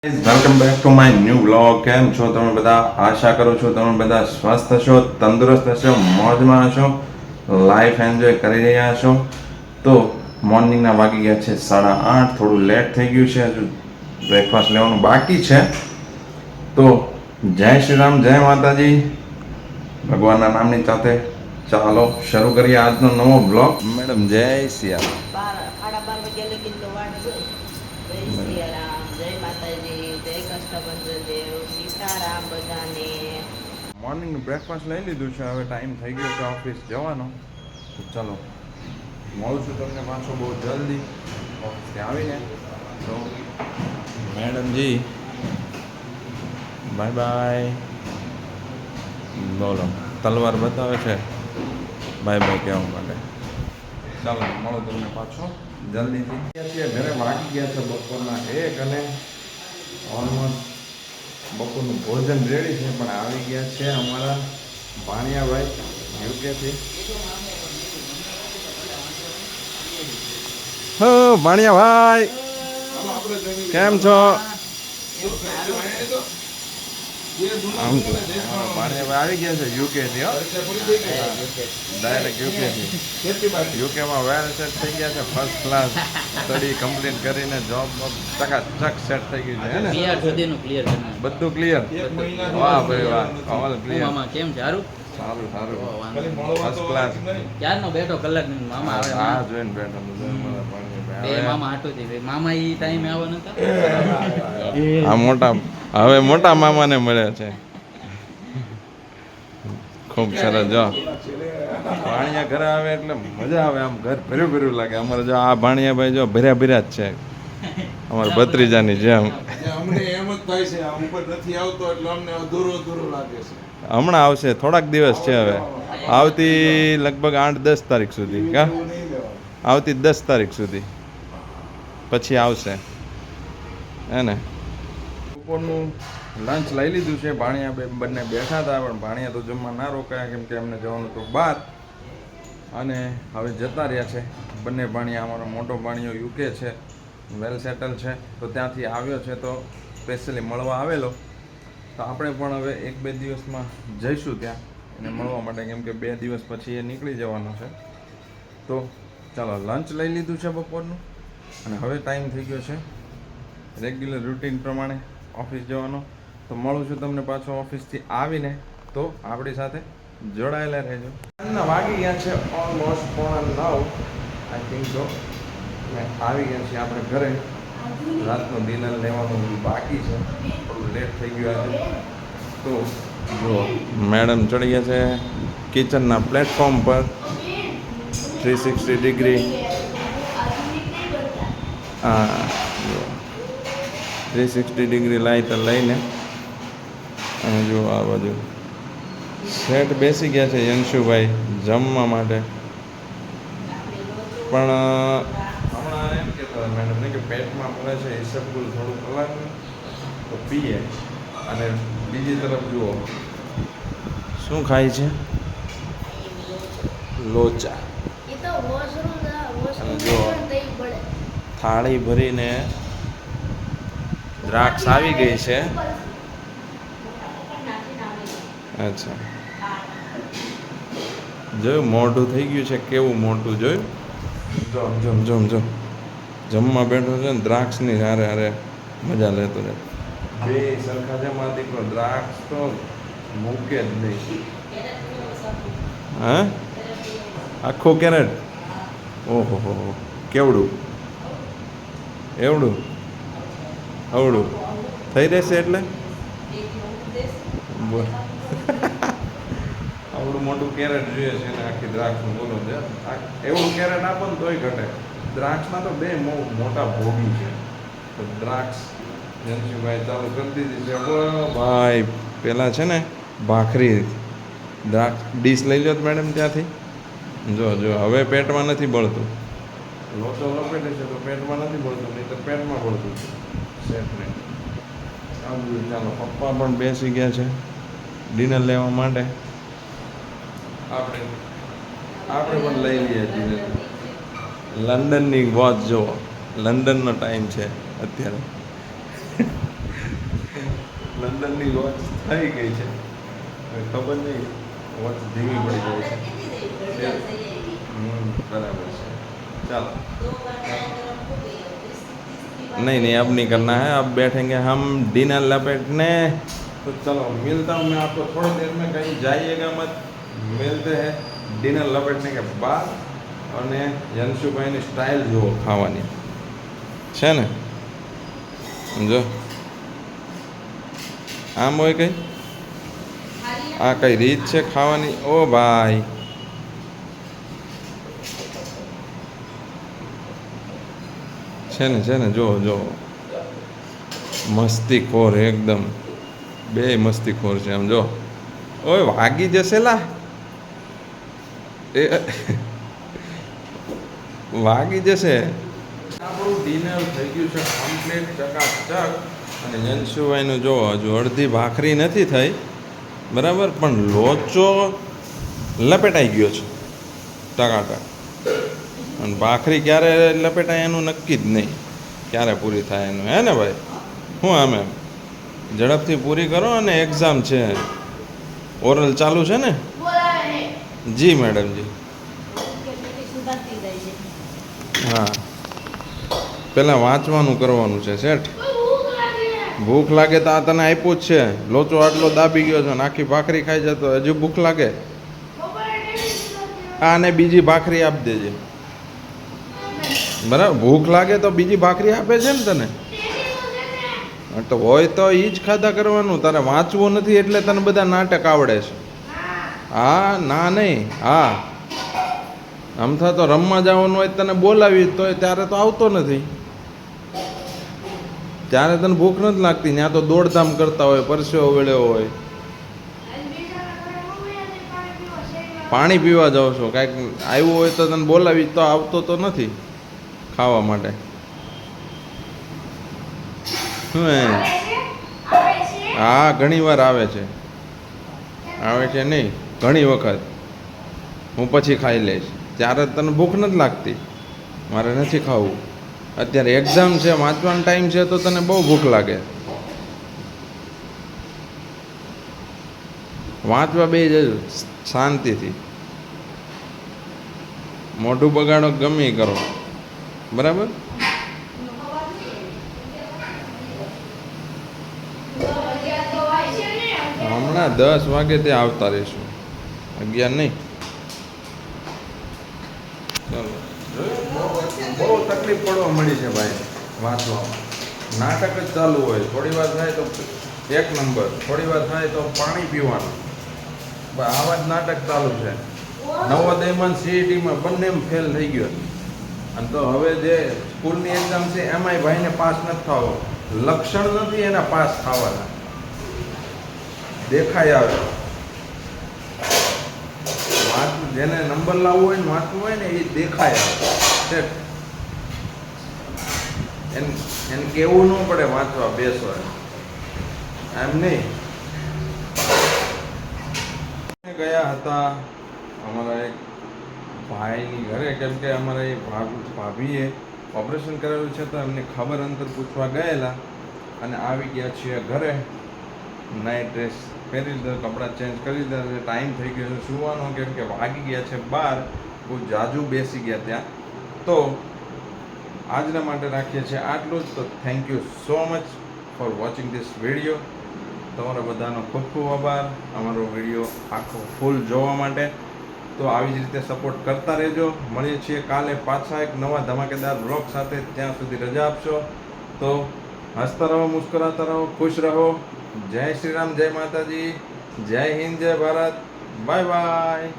Welcome back to my new blog. કેમ છો તમે બધા? આશા કરું છું તમે બધા સ્વસ્થ હશો, તંદુરસ્ત હશો, મોજમાં હશો, લાઈફ એન્જોય કરી રહ્યા હશો. તો મોર્નિંગના વાગી ગયા છે 8:30. થોડું લેટ થઈ ગયું છે, હજુ બ્રેકફાસ્ટ લેવાનું બાકી છે. તો જય શ્રી રામ, જય માતાજી, ભગવાનના નામની સાથે ચાલો શરૂ કરીએ આજનો નવો બ્લોગ. મેડમ જય સિયા. 12 વાગ્યા લગી તો વાટ જોઈ. જય સિયારામ, જય માતાજી, જય કષ્ટભંજન સીતારામ બધાને. મોર્નિંગનું બ્રેકફાસ્ટ લઈ લીધું છે, હવે ટાઈમ થઈ ગયો છે ઓફિસ જવાનો. તો ચલો મળું છું તમને પાછો બહુ જલ્દી ઓફિસથી આવીને. તો મેડમજી બાય બાય. બોલો, તલવાર બતાવે છે બાય બાય કહેવા માટે. ચાલો મળો તમને પાછો જલ્દીથી. ઘરે વાગી ગયા છે બપોરના 1 અને ઓલમોસ્ટ બપોરનું ભોજન રેડી છે, પણ આવી ગયા છે અમારા ભાણિયાભાઈ યુકેથી. હો ભાણિયાભાઈ, કેમ છો? આમ તો ભાણિયાભાઈ આવી ગયા છે યુકેથી. ડાયરેક્ટ યુકેમાં વેલ સેટ થઈ ગયા છે, ફર્સ્ટ ક્લાસ સ્ટડી કમ્પ્લીટ કરીને જોબ ચકાચક સેટ થઈ ગયું છે ને? બધું ક્લિયર. વાહ ભાઈ વાહ, ઓલ ક્લિયર. કેમ છે? સારું સારું ફર્સ્ટ ક્લાસ. ક્યારનો બેઠો કલાક મામા આવે. હા જોઈને બેઠો મામા હાટું થી મામા ઈ ટાઈમે આવો નતા. આ મોટા હવે મોટા મામાને મળ્યા છે. ખૂબ સરસ. જો ભાણિયા ઘરે આવે એટલે મજા આવે, આમ ઘર ભર્યું ભર્યું લાગે. અમારે જો આ ભાણિયા ભાઈ જો ભર્યા ભર્યા જ છે, અમારા ભત્રીજાની જેમ. અમને એમ જ થાય છે, આ ઉપર નથી આવતો એટલે અમને અધૂરું લાગે છે. હમણાં આવશે, થોડાક દિવસ છે હવે. આવતી લગભગ 8-10 તારીખ સુધી. કા આવતી 10 તારીખ સુધી પછી આવશે હે ને? બપોરનું લંચ લઈ લીધું છે. ભાણિયા બંને બેઠા હતા, પણ ભાણિયા તો જમવા ના રોકાયા કેમ કે એમને જવાનું તો બહાર, અને હવે જતા રહ્યા છે બંને ભાણિયા. અમારો મોટો ભાણિયો યુકે છે, વેલ સેટલ છે, તો ત્યાંથી આવ્યો છે, તો સ્પેશિયલી મળવા આવેલો. તો આપણે પણ હવે 1-2 દિવસમાં જઈશું ત્યાં એને મળવા માટે, કેમ કે 2 દિવસ પછી એ નીકળી જવાનો છે. તો ચાલો લંચ લઈ લીધું છે બપોરનું, અને હવે ટાઈમ થઈ ગયો છે રેગ્યુલર રૂટીન પ્રમાણે ઓફિસ જવાનો. તો મળું છું તમને પાછો ઓફિસથી આવીને, તો આપણી સાથે જોડાયેલા રહેજો. વાગી ગયા છે ઓલમોસ્ટ 9:15 આઈ થિંક તો. આવી ગયા છીએ આપણે ઘરે. રાતનું ડિનર લેવાનું બાકી છે, થોડું લેટ થઈ ગયું આજે. તો જો મેડમ ચડી ગયા છે કિચનના પ્લેટફોર્મ પર 360 ડિગ્રી. હા, 360 ડિગ્રી લાઇટ લઈને, અને જો આ બાજુ સેટ બેસી ગયા છે યંશુભાઈ જમવા માટે. પણ હમણાં એમ કહેતા હતા મેડમને કે પેટમાં પડે છે ઈસબગુલ થોડું કલાકનું તો પીએ. અને બીજી તરફ જુઓ શું ખાય છે, લોચા. અને જો થાળી ભરીને દ્રાક્ષ આવી ગઈ છે. અચ્છા, જોયું મોઢું થઈ ગયું છે, કેવું મોટું જોયું. જો જમવા બેઠો છે ને, દ્રાક્ષની હારે હારે મજા લેતો છે. બે સરખા છે મારા દીકરો, દ્રાક્ષ તો મૂકે જ નહીં. હા, આખું કેરેટ. ઓહો હો, કેવડું એવડું અવડું થઈ રહેશે એટલે આવડું મોટું કેરેટ જોઈએ છે ને આખી દ્રાક્ષનું. બોલો છે એવું કેરેટ આપો ને તોય ઘટે. દ્રાક્ષમાં તો 2 મોટા ભોગી છે. તો દ્રાક્ષ જનશીભાઈ ચાલુ કરી દીધી છે. ભાઈ પેલા છે ને ભાખરી દ્રાક્ષ ડીશ લઈ લો મેડમ ત્યાંથી. જો હવે પેટમાં નથી બળતું. લોચો લપેટે છે તો પેટમાં નથી બળતું, નહીં તો પેટમાં બળતું છે સેટને. ચાલો પપ્પા પણ બેસી ગયા છે ડિનર લેવા માટે. આપણે પણ લઈ લઈએ ડિનર. લંડનની વોચ જુઓ, લંડનનો ટાઈમ છે અત્યારે. લંડનની વોચ થઈ ગઈ છે હવે ખબર નહીં વોચ ધીમી પડી જાય છે बराबर है चलो नहीं अब नहीं करना है अब बैठेंगे हम डिनर लपेटने तो चलो मिलता हूँ मैं आपको थोड़ी देर में कहीं जाइएगा मत मिलते हैं डिनर लपेटने के बाद અને યંશુભાઈની સ્ટાઇલ જુઓ ખાવાની છે ને જો આમ હોય કઈ આ કઈ રીત છે ખાવાની ઓ ભાઈ છે ને જો જો મસ્તીખોર એકદમ બે મસ્તીખોર છે આમ જો ઓય વાગી જશે લા એ વાગી જશે આપણું ડિનર થઈ ગયું છે કમ્પ્લીટ ચકાચક અને યંશુભાઈનું જો હજુ અડધી ભાખરી નથી થઈ બરાબર પણ લોચો લપેટાઈ ગયો છે ટકાટક અને ભાખરી ક્યારે લપેટાય એનું નક્કી જ નહીં ક્યારે પૂરી થાય એનું હે ને ભાઈ શું આમ એમ ઝડપથી પૂરી કરો અને એક્ઝામ છે ઓરલ ચાલુ છે ને જી મેડમજી હા પહેલાં વાંચવાનું કરવાનું છે શેઠ ભૂખ લાગે તો આ તને આપ્યું જ છે લોચો આટલો દાબી ગયો છે ને આખી ભાખરી ખાઈ જતો હજુ ભૂખ લાગે આને બીજી ભાખરી આપી દેજે બરાબર ભૂખ લાગે તો બીજી ભાખરી આપે છે ને તને તો હોય તો એ જ ખાધા કરવાનું તારે વાંચવું નથી એટલે તને બધા નાટક આવડે છે હા ના નહીં હા આમથા તો રમવા જવાનું હોય તને બોલાવી તો ત્યારે તો આવતો નથી ત્યારે તને ભૂખ નથી લાગતી ત્યાં તો દોડધામ કરતા હોય પરસેવો વેળ્યો હોય પાણી પીવા જાઓ છો કાંઈક આવ્યું હોય તો તને બોલાવી તો આવતો તો નથી ખાવા માટે શું હા ઘણી વાર આવે છે નહીં ઘણી વખત હું પછી ખાઈ લઈશ ત્યારે તને ભૂખ નથી લાગતી મારે નથી ખાવું અત્યારે એક્ઝામ છે વાંચવાનો ટાઈમ છે તો તને બહુ ભૂખ લાગે વાંચવા બે જજો શાંતિથી મોઢું બગાડો ગમે કરો બરાબર હમણાં 10 વાગે તે આવતા રહીશું 11 નહીં ચાલો બહુ તકલીફ પડવા મળી છે ભાઈ વાંચવામાં નાટક જ ચાલુ હોય થોડી વાર થાય તો એક નંબર થોડી વાર થાય તો પાણી પીવાનું આવા જ નાટક ચાલુ છે નવોદયમાં સીઈટીમાં બંનેમાં ફેલ થઈ ગયો અને તો હવે જે સ્કૂલની એક્ઝામ છે એમાંય ભાઈને પાસ નથી થવો લક્ષણ નથી એના પાસ થવાના દેખાય આવે વાંચવું જેને નંબર લાવવો હોય ને વાંચવું હોય ને એ દેખાય આવે એને કેવું ન પડે વાંચવા બેસવા એમ નહીં ગયા હતા અમારા એક ભાઈની ઘરે કેમ કે અમારા એ ભાભીએ ઓપરેશન કરેલું છે તો એમને ખબર અંતર પૂછવા ગયેલા અને આવી ગયા છીએ ઘરે નાઇટ ડ્રેસ પહેરી લીધો કપડાં ચેન્જ કરી લીધા ટાઈમ થઈ ગયો છે સુવાનો કેમ કે વાગી ગયા છે 12 બહુ જાજુ બેસી ગયા ત્યાં તો આજના માટે રાખીએ છીએ આટલું જ તો thank you so much for watching this video તમારા બધાનો ખૂબ ખૂબ આભાર અમારો વિડીયો આખો ફૂલ જોવા માટે તો આવી જ રીતે સપોર્ટ કરતા રહેજો મળીએ છીએ કાલે પાછા એક નવા ધમાકેદાર બ્લોગ સાથે ત્યાં સુધી રજા આપશો તો હસતા રહો મુસ્કરાતા રહો ખુશ રહો જય શ્રી રામ જય માતાજી જય હિન્દ જય ભારત બાય બાય